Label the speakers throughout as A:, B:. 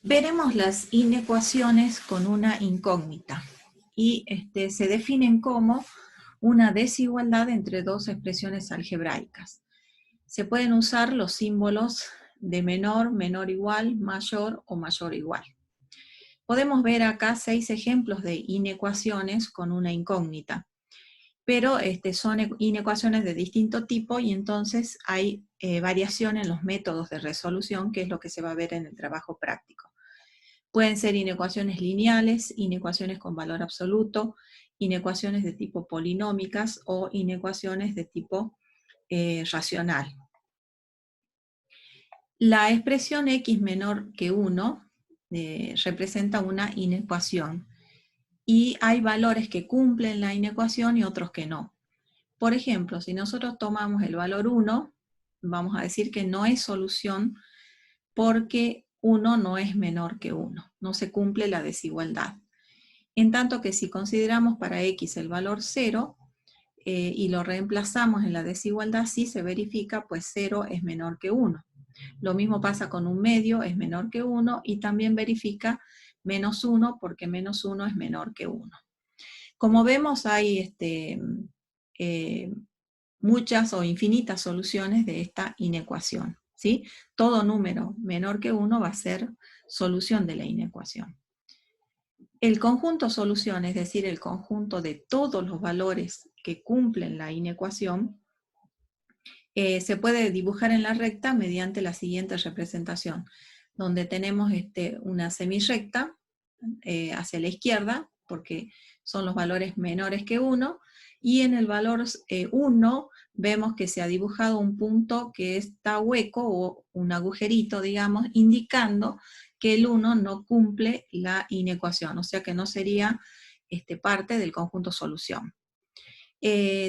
A: Veremos las inecuaciones con una incógnita y se definen como una desigualdad entre dos expresiones algebraicas. Se pueden usar los símbolos de menor, menor igual, mayor o mayor igual. Podemos ver acá 6 ejemplos de inecuaciones con una incógnita, pero son inecuaciones de distinto tipo y entonces hay variación en los métodos de resolución, que es lo que se va a ver en el trabajo práctico. Pueden ser inecuaciones lineales, inecuaciones con valor absoluto, inecuaciones de tipo polinómicas o inecuaciones de tipo racional. La expresión x menor que 1 representa una inecuación y hay valores que cumplen la inecuación y otros que no. Por ejemplo, si nosotros tomamos el valor 1, vamos a decir que no es solución porque 1 no es menor que 1, no se cumple la desigualdad. En tanto que si consideramos para x el valor 0 y lo reemplazamos en la desigualdad, sí se verifica, pues 0 es menor que 1. Lo mismo pasa con un medio, es menor que 1, y también verifica menos 1 porque menos 1 es menor que 1. Como vemos, hay muchas o infinitas soluciones de esta inecuación, ¿sí? Todo número menor que 1 va a ser solución de la inecuación. El conjunto solución, es decir, el conjunto de todos los valores que cumplen la inecuación, se puede dibujar en la recta mediante la siguiente representación, donde tenemos una semirrecta hacia la izquierda, porque son los valores menores que 1, y en el valor 1 vemos que se ha dibujado un punto que está hueco, o un agujerito, digamos, indicando que el 1 no cumple la inecuación, o sea que no sería parte del conjunto solución.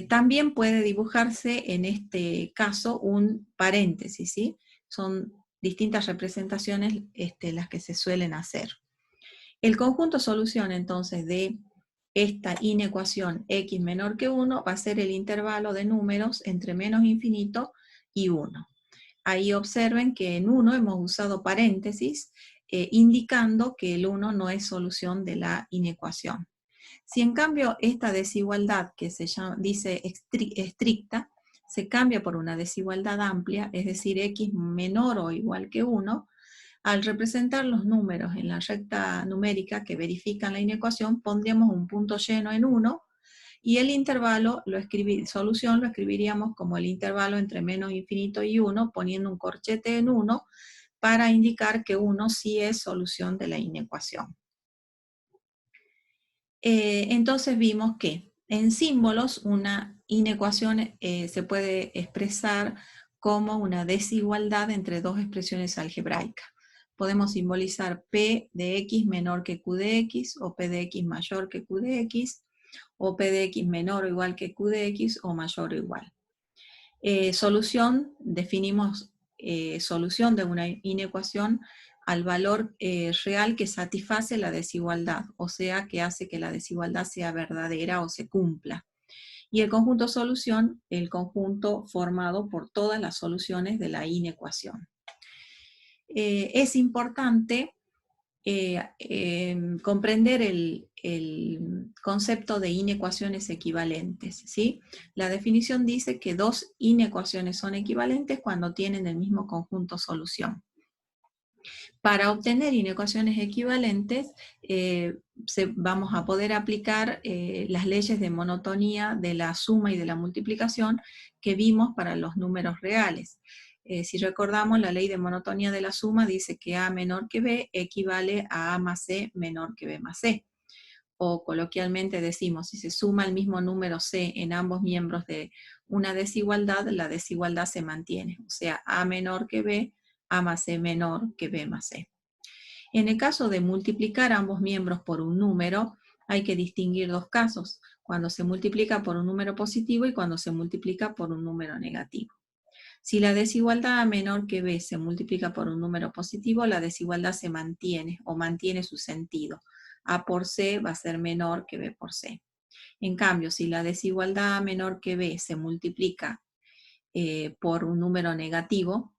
A: También puede dibujarse en este caso un paréntesis, ¿sí? Son distintas representaciones las que se suelen hacer. El conjunto solución entonces de esta inecuación x menor que 1 va a ser el intervalo de números entre menos infinito y 1. Ahí observen que en 1 hemos usado paréntesis, indicando que el 1 no es solución de la inecuación. Si en cambio esta desigualdad que se dice estricta, se cambia por una desigualdad amplia, es decir, x menor o igual que 1, al representar los números en la recta numérica que verifican la inecuación, pondríamos un punto lleno en 1, y el intervalo, solución, lo escribiríamos como el intervalo entre menos infinito y 1, poniendo un corchete en 1, para indicar que 1 sí es solución de la inecuación. Entonces vimos que en símbolos una inecuación se puede expresar como una desigualdad entre dos expresiones algebraicas. Podemos simbolizar P de X menor que Q de X, o P de X mayor que Q de X, o P de X menor o igual que Q de X, o mayor o igual. Solución, definimos solución de una inecuación al valor real que satisface la desigualdad, o sea, que hace que la desigualdad sea verdadera o se cumpla. Y el conjunto solución, el conjunto formado por todas las soluciones de la inecuación. Es importante comprender el concepto de inecuaciones equivalentes, ¿sí? La definición dice que dos inecuaciones son equivalentes cuando tienen el mismo conjunto solución. Para obtener inecuaciones equivalentes, vamos a poder aplicar las leyes de monotonía de la suma y de la multiplicación que vimos para los números reales. Si recordamos, la ley de monotonía de la suma dice que A menor que B equivale a A más C menor que B más C. O coloquialmente decimos, si se suma el mismo número C en ambos miembros de una desigualdad, la desigualdad se mantiene. O sea, A menor que B, A más C menor que B más C. En el caso de multiplicar ambos miembros por un número, hay que distinguir dos casos: cuando se multiplica por un número positivo y cuando se multiplica por un número negativo. Si la desigualdad A menor que B se multiplica por un número positivo, la desigualdad se mantiene o mantiene su sentido. A por C va a ser menor que B por C. En cambio, si la desigualdad A menor que B se multiplica por un número negativo,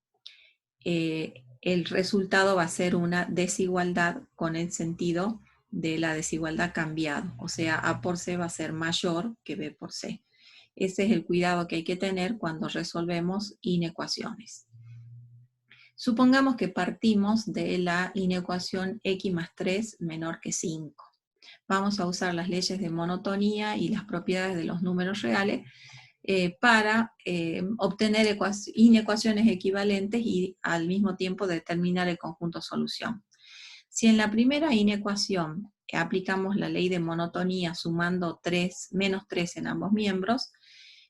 A: el resultado va a ser una desigualdad con el sentido de la desigualdad cambiado. O sea, A por C va a ser mayor que B por C. Ese es el cuidado que hay que tener cuando resolvemos inecuaciones. Supongamos que partimos de la inecuación x más 3 menor que 5. Vamos a usar las leyes de monotonía y las propiedades de los números reales para obtener inecuaciones equivalentes y al mismo tiempo determinar el conjunto solución. Si en la primera inecuación aplicamos la ley de monotonía sumando menos 3 en ambos miembros,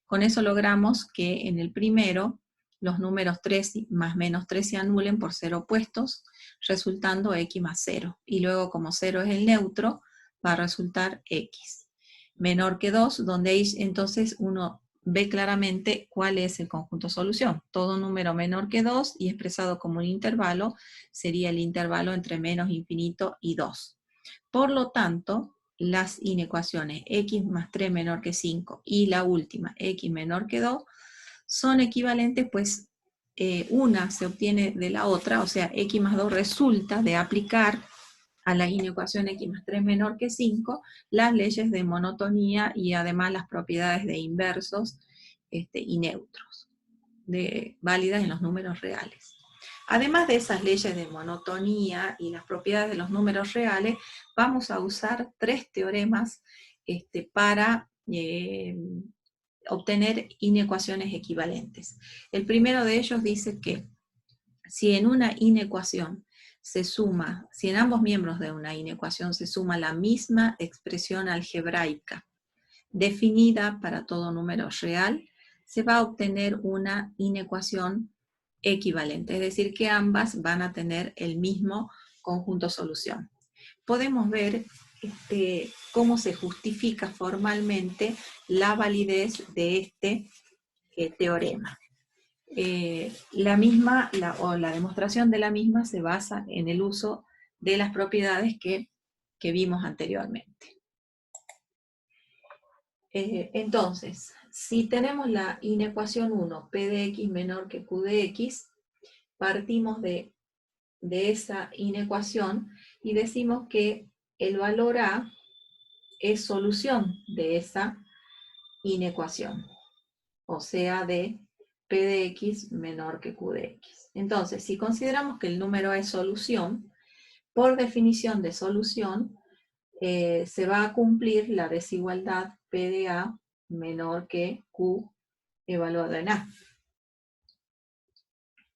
A: con eso logramos que en el primero los números 3 más menos 3 se anulen por ser opuestos, resultando x más 0. Y luego, como 0 es el neutro, va a resultar x. Menor que 2, donde ahí entonces uno ve claramente cuál es el conjunto solución. Todo número menor que 2 y expresado como un intervalo sería el intervalo entre menos infinito y 2. Por lo tanto, las inecuaciones x más 3 menor que 5 y la última x menor que 2 son equivalentes, pues una se obtiene de la otra, o sea, x más 2 resulta de aplicar a la inecuación x más 3 menor que 5 las leyes de monotonía y además las propiedades de inversos y neutros, válidas en los números reales. Además de esas leyes de monotonía y las propiedades de los números reales, vamos a usar 3 teoremas para obtener inecuaciones equivalentes. El primero de ellos dice que si en una inecuación se suma, si en ambos miembros de una inecuación se suma la misma expresión algebraica definida para todo número real, se va a obtener una inecuación equivalente, es decir, que ambas van a tener el mismo conjunto solución. Podemos ver cómo se justifica formalmente la validez de este teorema. La demostración de la misma se basa en el uso de las propiedades que vimos anteriormente. Entonces, si tenemos la inecuación 1, P de x menor que Q de x, partimos de esa inecuación y decimos que el valor A es solución de esa inecuación, o sea, de P de x menor que Q de x. Entonces, si consideramos que el número A es solución, por definición de solución, se va a cumplir la desigualdad P de A menor que Q evaluado en A.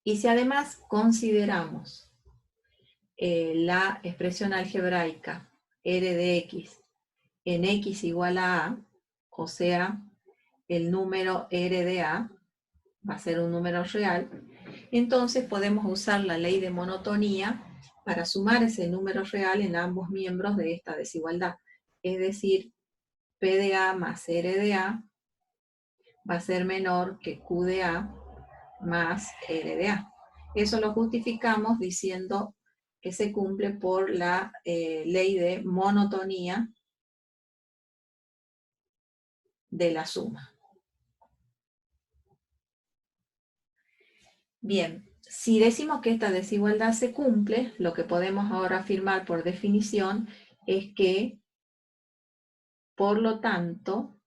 A: Y si además consideramos la expresión algebraica R de x en x igual a A, o sea, el número R de A va a ser un número real, entonces podemos usar la ley de monotonía para sumar ese número real en ambos miembros de esta desigualdad. Es decir, P de A más R de A va a ser menor que Q de A más R de A. Eso lo justificamos diciendo que se cumple por la ley de monotonía de la suma. Bien, si decimos que esta desigualdad se cumple, lo que podemos ahora afirmar por definición es que, por lo tanto,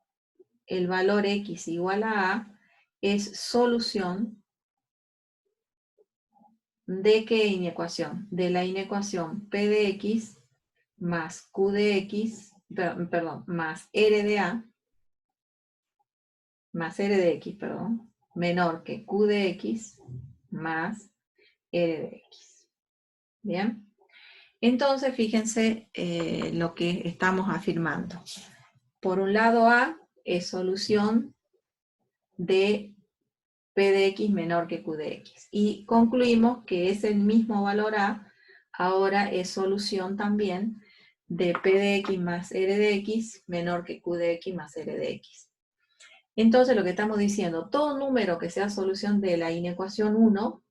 A: el valor x igual a A es solución ¿de qué inecuación? De la inecuación P de x más Q de x, perdón, más R de A, más R de x, perdón, menor que Q de x más R de x. ¿Bien? Entonces, fíjense lo que estamos afirmando. Por un lado, A es solución de P de x menor que Q de x. Y concluimos que ese mismo valor A ahora es solución también de P de x más R de x menor que Q de x más R de x. Entonces lo que estamos diciendo, todo número que sea solución de la inecuación 1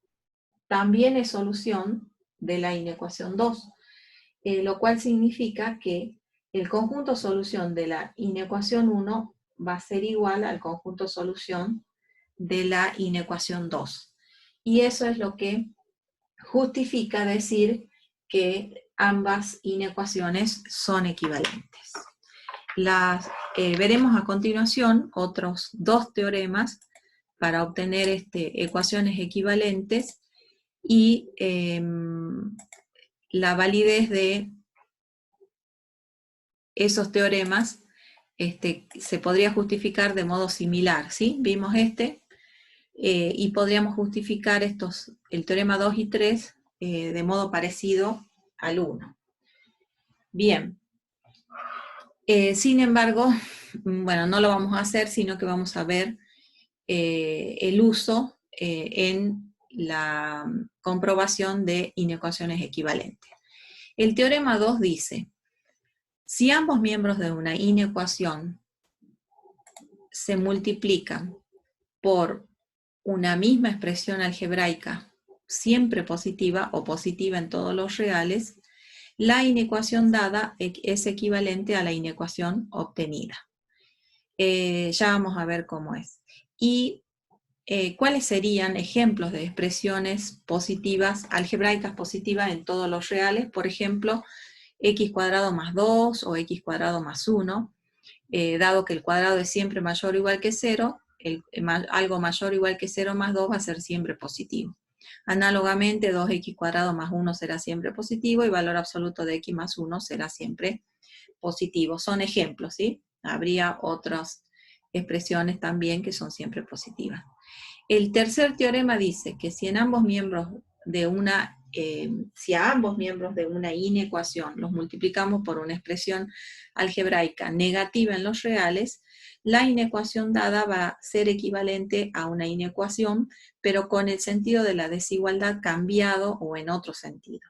A: también es solución de la inecuación 2, lo cual significa que el conjunto solución de la inecuación 1 va a ser igual al conjunto solución de la inecuación 2. Y eso es lo que justifica decir que ambas inecuaciones son equivalentes. Veremos a continuación otros dos teoremas para obtener ecuaciones equivalentes y la validez de esos teoremas se podría justificar de modo similar, ¿sí? Vimos y podríamos justificar el teorema 2 y 3 de modo parecido al 1. Bien. Sin embargo, bueno, no lo vamos a hacer, sino que vamos a ver el uso en la comprobación de inecuaciones equivalentes. El teorema 2 dice, si ambos miembros de una inecuación se multiplican por una misma expresión algebraica, siempre positiva o positiva en todos los reales, la inecuación dada es equivalente a la inecuación obtenida. Ya vamos a ver cómo es. Y ¿cuáles serían ejemplos de expresiones positivas, algebraicas positivas en todos los reales? Por ejemplo, x cuadrado más 2 o x cuadrado más 1, dado que el cuadrado es siempre mayor o igual que 0, algo mayor o igual que 0 más 2 va a ser siempre positivo. Análogamente, 2x cuadrado más 1 será siempre positivo y valor absoluto de x más 1 será siempre positivo. Son ejemplos, ¿sí? Habría otras expresiones también que son siempre positivas. El tercer teorema dice que si a ambos miembros de una inecuación los multiplicamos por una expresión algebraica negativa en los reales, la inecuación dada va a ser equivalente a una inecuación, pero con el sentido de la desigualdad cambiado o en otro sentido.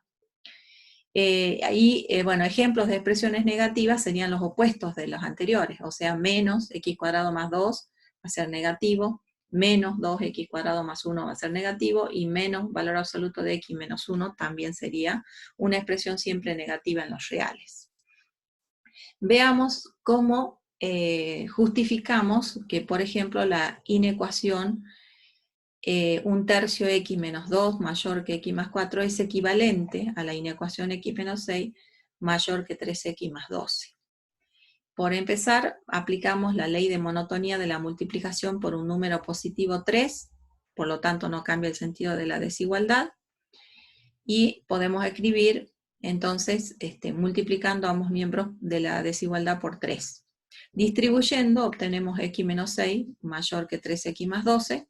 A: Bueno, ejemplos de expresiones negativas serían los opuestos de los anteriores, o sea, menos x cuadrado más 2 va a ser negativo, menos 2x cuadrado más 1 va a ser negativo, y menos valor absoluto de x menos 1 también sería una expresión siempre negativa en los reales. Veamos cómo justificamos que, por ejemplo, la inecuación 1/3 x menos 2 mayor que x más 4 es equivalente a la inecuación x menos 6 mayor que 3x más 12. Por empezar, aplicamos la ley de monotonía de la multiplicación por un número positivo 3, por lo tanto no cambia el sentido de la desigualdad, y podemos escribir entonces multiplicando ambos miembros de la desigualdad por 3. Distribuyendo obtenemos x menos 6 mayor que 3x más 12,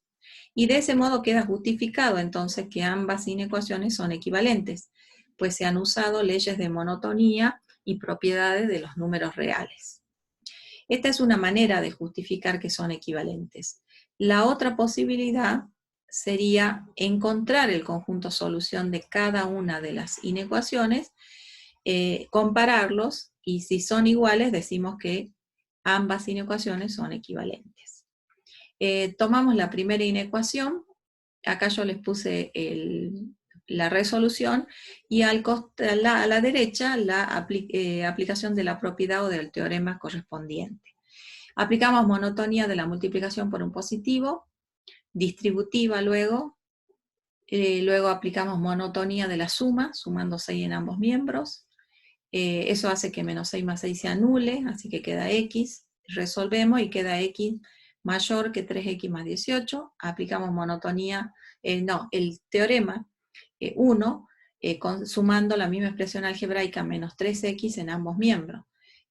A: y de ese modo queda justificado entonces que ambas inecuaciones son equivalentes, pues se han usado leyes de monotonía y propiedades de los números reales. Esta es una manera de justificar que son equivalentes. La otra posibilidad sería encontrar el conjunto solución de cada una de las inecuaciones, compararlos, y si son iguales decimos que ambas inecuaciones son equivalentes. Tomamos la primera inecuación, acá yo les puse la resolución, y a la derecha la aplicación de la propiedad o del teorema correspondiente. Aplicamos monotonía de la multiplicación por un positivo, distributiva luego aplicamos monotonía de la suma, sumando 6 en ambos miembros. Eso hace que menos 6 más 6 se anule, así que queda x. Resolvemos y queda x mayor que 3x más 18. Aplicamos monotonía, el teorema 1, sumando la misma expresión algebraica menos 3x en ambos miembros.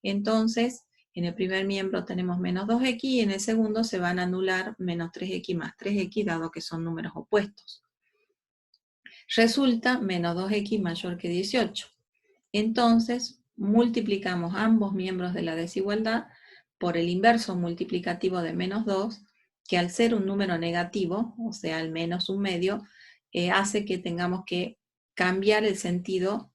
A: Entonces, en el primer miembro tenemos menos 2x y en el segundo se van a anular menos 3x más 3x, dado que son números opuestos. Resulta menos 2x mayor que 18. Entonces, multiplicamos ambos miembros de la desigualdad por el inverso multiplicativo de menos 2, que al ser un número negativo, o sea, al menos un medio, hace que tengamos que cambiar el sentido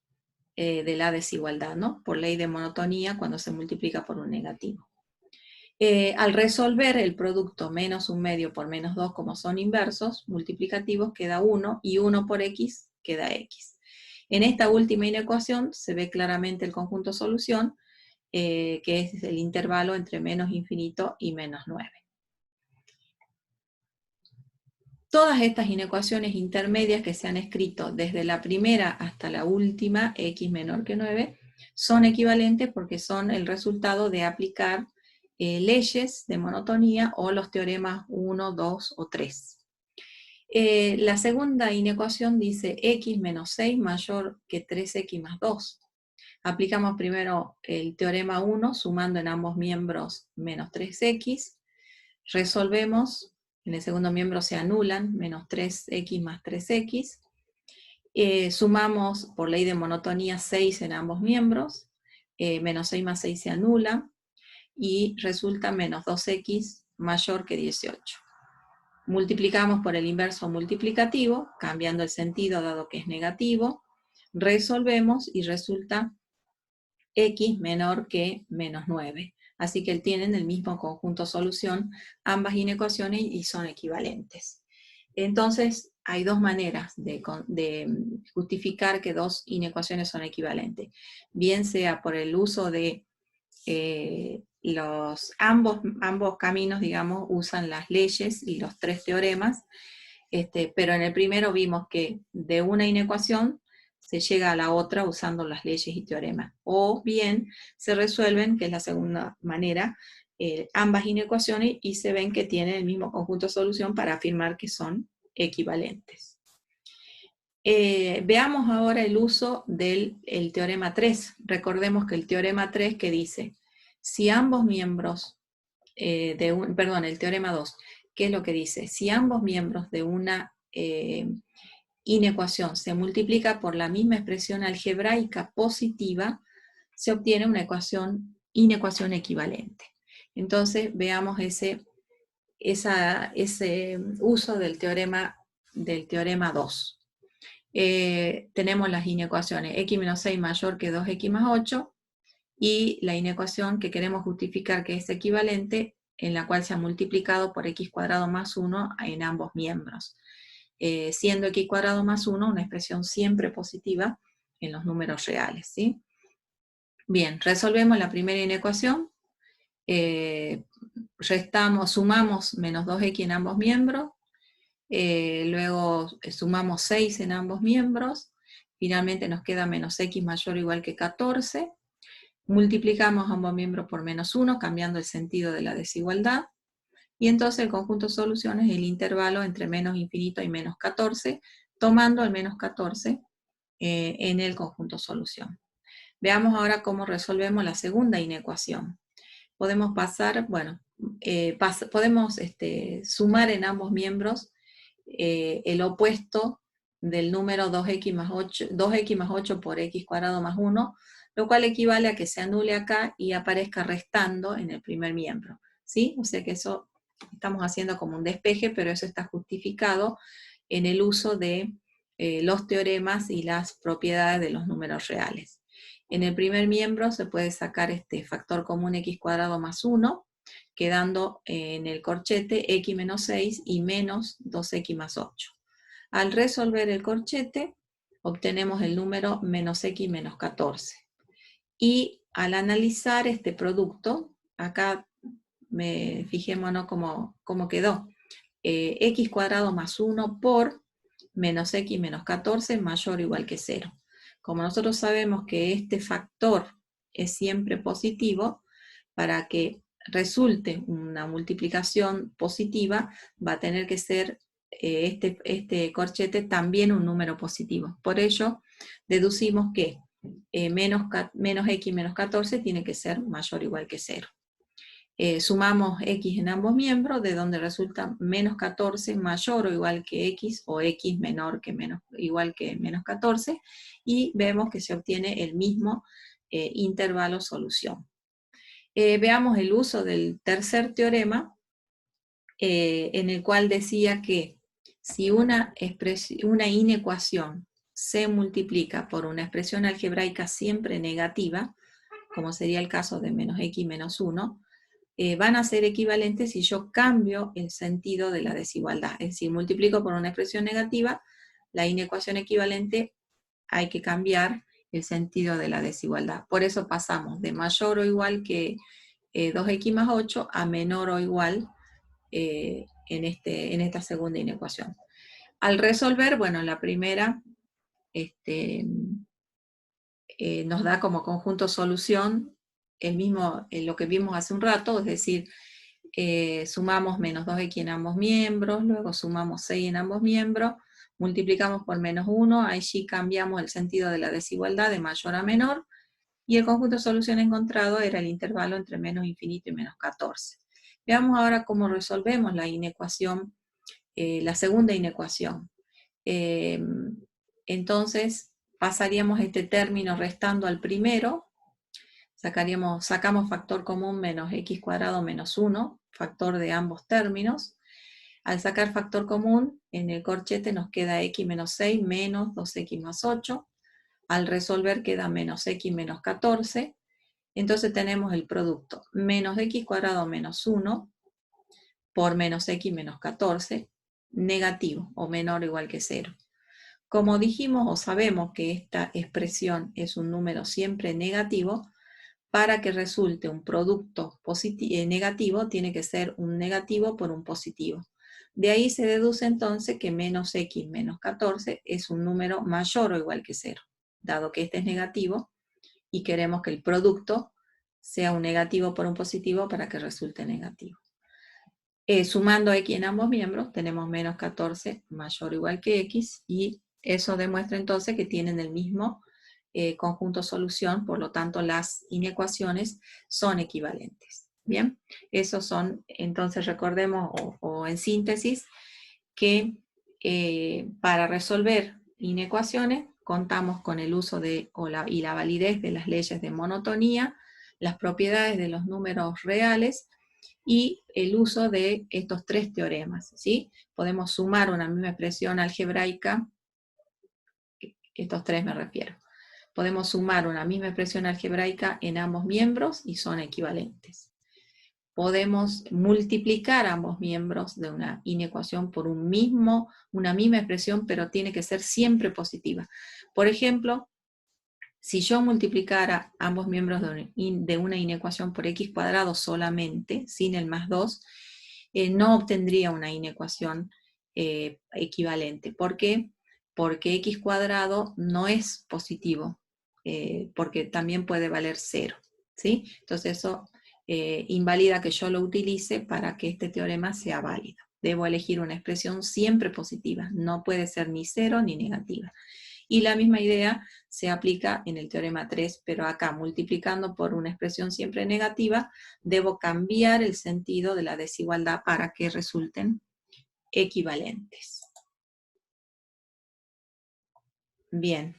A: de la desigualdad, ¿no? Por ley de monotonía cuando se multiplica por un negativo. Al resolver el producto menos un medio por menos 2, como son inversos multiplicativos, queda 1, y 1 por x queda x. En esta última inecuación se ve claramente el conjunto solución, que es el intervalo entre menos infinito y menos 9. Todas estas inecuaciones intermedias que se han escrito desde la primera hasta la última, x menor que 9, son equivalentes porque son el resultado de aplicar leyes de monotonía o los teoremas 1, 2 o 3. La segunda inecuación dice x menos 6 mayor que 3x más 2. Aplicamos primero el teorema 1 sumando en ambos miembros menos 3x. Resolvemos, en el segundo miembro se anulan, menos 3x más 3x. Sumamos por ley de monotonía 6 en ambos miembros, menos 6 más 6 se anula, y resulta menos 2x mayor que 18. Multiplicamos por el inverso multiplicativo, cambiando el sentido dado que es negativo, resolvemos y resulta x menor que menos 9. Así que tienen el mismo conjunto solución, ambas inecuaciones, y son equivalentes. Entonces, hay dos maneras de justificar que dos inecuaciones son equivalentes. Bien sea por el uso de ambos caminos, digamos, usan las leyes y los tres teoremas, pero en el primero vimos que de una inecuación se llega a la otra usando las leyes y teoremas. O bien se resuelven, que es la segunda manera, ambas inecuaciones y se ven que tienen el mismo conjunto de solución para afirmar que son equivalentes. Veamos ahora el uso del teorema 3. Recordemos que el teorema 3 que dice, si ambos miembros, el teorema 2, ¿qué es lo que dice? Si ambos miembros de una inecuación se multiplica por la misma expresión algebraica positiva, se obtiene una inecuación equivalente. Entonces veamos ese uso del teorema 2. Tenemos las inecuaciones x menos 6 mayor que 2x más 8, y la inecuación que queremos justificar que es equivalente, en la cual se ha multiplicado por x cuadrado más 1 en ambos miembros, siendo x cuadrado más 1 una expresión siempre positiva en los números reales, ¿sí? Bien, resolvemos la primera inecuación, sumamos menos 2x en ambos miembros, luego sumamos 6 en ambos miembros, finalmente nos queda menos x mayor o igual que 14, multiplicamos ambos miembros por menos 1, cambiando el sentido de la desigualdad, y entonces el conjunto de soluciones es el intervalo entre menos infinito y menos 14, tomando el menos 14 en el conjunto solución. Veamos ahora cómo resolvemos la segunda inecuación. Podemos podemos sumar en ambos miembros el opuesto del número 2x más 8 por x cuadrado más 1, lo cual equivale a que se anule acá y aparezca restando en el primer miembro, ¿sí? O sea que eso estamos haciendo como un despeje, pero eso está justificado en el uso de los teoremas y las propiedades de los números reales. En el primer miembro se puede sacar este factor común x cuadrado más 1, quedando en el corchete x menos 6 y menos 2x más 8. Al resolver el corchete, obtenemos el número menos x menos 14. Y al analizar este producto, acá fijémonos cómo quedó. X cuadrado más 1 por menos x menos 14 mayor o igual que 0. Como nosotros sabemos que este factor es siempre positivo, para que resulte una multiplicación positiva, va a tener que ser este corchete también un número positivo. Por ello, deducimos que menos x menos 14 tiene que ser mayor o igual que 0. Sumamos x en ambos miembros, de donde resulta menos 14 mayor o igual que x, o x menor que igual que menos 14, y vemos que se obtiene el mismo intervalo solución. Veamos el uso del tercer teorema, en el cual decía que si una inecuación se multiplica por una expresión algebraica siempre negativa, como sería el caso de menos x menos 1, van a ser equivalentes si yo cambio el sentido de la desigualdad. Es decir, multiplico por una expresión negativa, la inecuación equivalente hay que cambiar el sentido de la desigualdad. Por eso pasamos de mayor o igual que 2x más 8 a menor o igual en esta segunda inecuación. Al resolver, bueno, la primera nos da como conjunto solución lo que vimos hace un rato, es decir, sumamos menos 2x en ambos miembros, luego sumamos 6 en ambos miembros, multiplicamos por menos 1, allí cambiamos el sentido de la desigualdad de mayor a menor, y el conjunto de solución encontrado era el intervalo entre menos infinito y menos 14. Veamos ahora cómo resolvemos la inecuación, la segunda inecuación. Entonces, pasaríamos este término restando al primero, sacamos factor común menos x cuadrado menos 1, factor de ambos términos. Al sacar factor común, en el corchete nos queda x menos 6 menos 2x más 8. Al resolver queda menos x menos 14. Entonces tenemos el producto menos x cuadrado menos 1 por menos x menos 14, negativo o menor o igual que 0. Como dijimos o sabemos que esta expresión es un número siempre negativo, para que resulte un producto negativo tiene que ser un negativo por un positivo. De ahí se deduce entonces que menos x menos 14 es un número mayor o igual que 0, dado que este es negativo y queremos que el producto sea un negativo por un positivo para que resulte negativo. Sumando x en ambos miembros tenemos menos 14 mayor o igual que x, y eso demuestra entonces que tienen el mismo conjunto solución, por lo tanto las inecuaciones son equivalentes. Bien, esos son, entonces recordemos, o en síntesis, que para resolver inecuaciones contamos con el uso y la validez de las leyes de monotonía, las propiedades de los números reales y el uso de estos tres teoremas, ¿sí? Podemos sumar una misma expresión algebraica, estos tres me refiero. Podemos sumar una misma expresión algebraica en ambos miembros y son equivalentes. Podemos multiplicar ambos miembros de una inecuación por una misma expresión, pero tiene que ser siempre positiva. Por ejemplo, si yo multiplicara ambos miembros de una inecuación por x cuadrado solamente, sin el más 2, no obtendría una inecuación equivalente. ¿Por qué? Porque x cuadrado no es positivo, porque también puede valer 0, ¿sí? Entonces eso invalida que yo lo utilice para que este teorema sea válido. Debo elegir una expresión siempre positiva, no puede ser ni 0 ni negativa. Y la misma idea se aplica en el teorema 3, pero acá multiplicando por una expresión siempre negativa, debo cambiar el sentido de la desigualdad para que resulten equivalentes. Bien,